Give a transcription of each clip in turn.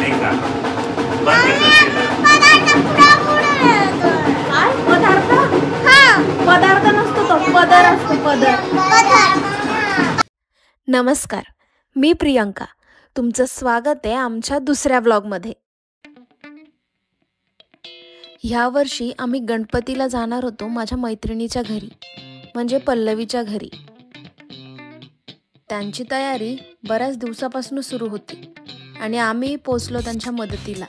नाही का? बंद करशील? काय पदार्थ? पदार्थ नसतो तो, पदर असतो, पदर. नमस्कार, मी प्रियंका. तुमचं स्वागत आहे आमच्या दुसऱ्या व्लॉगमध्ये. ह्या वर्षी आम्ही गणपतीला जाणार होतो माझ्या मैत्रिणीच्या घरी, म्हणजे पल्लवीच्या घरी. त्यांची तयारी बऱ्याच दिवसापासून सुरू होती आणि आम्ही पोचलो त्यांच्या मदतीला.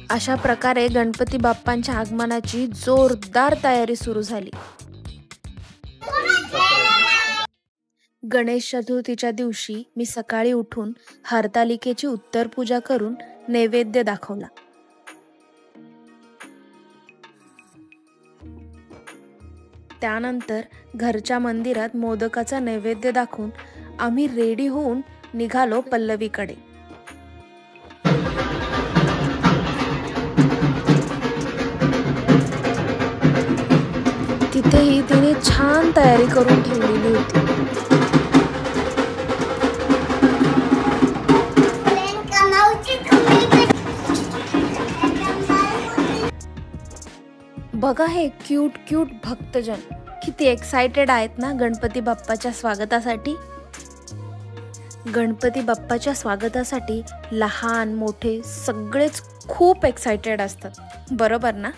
अशा प्रकारे गणपती बाप्पांच्या आगमनाची जोरदार तयारी सुरू झाली. गणेश चतुर्थीच्या दिवशी मी सकाळी उठून हरतालिकेची उत्तर पूजा करून नैवेद्य दाखवला. त्यानंतर घरच्या मंदिरात मोदकाचा नैवेद्य दाखवून आम्ही रेडी होऊन निघालो पल्लवीकडे. तिथेही तिने छान तयारी करून ठेवलेली होती. बघा हे क्यूट क्यूट भक्तजन किती एक्साइटेड आहेत ना गणपती बाप्पाच्या स्वागतासाठी. गणपती बाप्पाच्या स्वागतासाठी लहान मोठे सगळेच खूप एक्साइटेड असतात, बरोबर ना?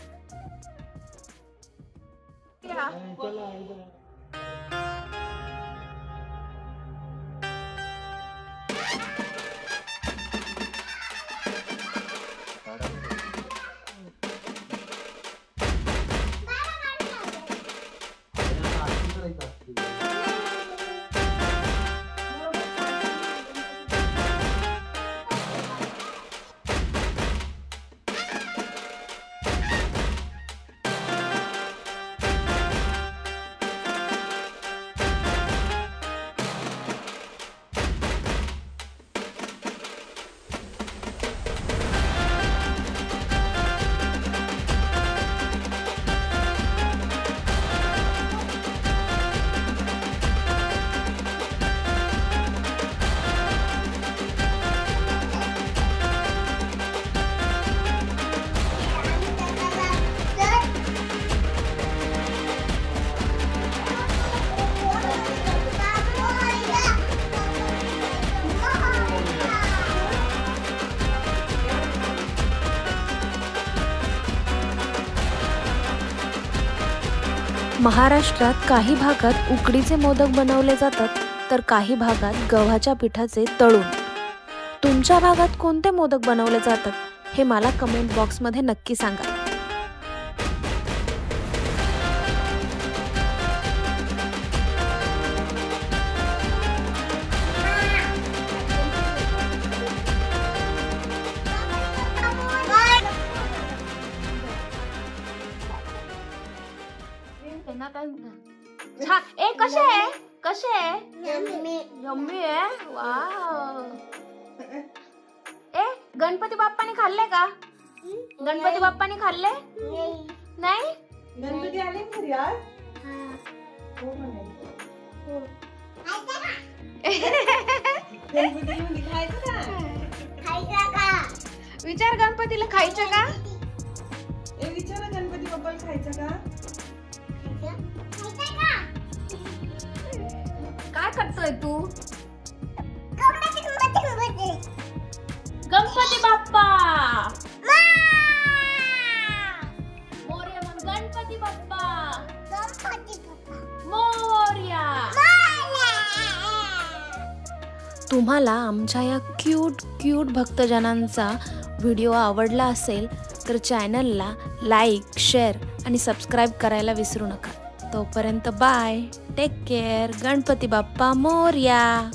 महाराष्ट्रात काही भागात उकडीचे मोदक बनवले जातात तर काही भागात गव्हाच्या पिठाचे तळून. तुमच्या भागात कोणते मोदक बनवले जातात हे मला कमेंट बॉक्समध्ये नक्की सांगा. ए कसे आहे, कसे आहे? यम्मी आहे. वाव. ए गणपती बाप्पाने खाल्ले का? गणपती बाप्पाने खाल्ले नाही? गणपती आले घरी आज? विचार गणपतीला खायचं का? विचारा गणपती बाप्पाला खायचं का? काय करतोय तू? गणपती बाप्पा मोरया. मग गणपती बाप्पा मोरया. तुम्हाला आमच्या या क्यूट क्यूट भक्तजनांचा व्हिडिओ आवडला असेल तर चॅनलला लाईक, शेअर आणि सबस्क्राईब करायला विसरू नका. तोपर्यंत bye, take care. Ganpati Bappa Morya.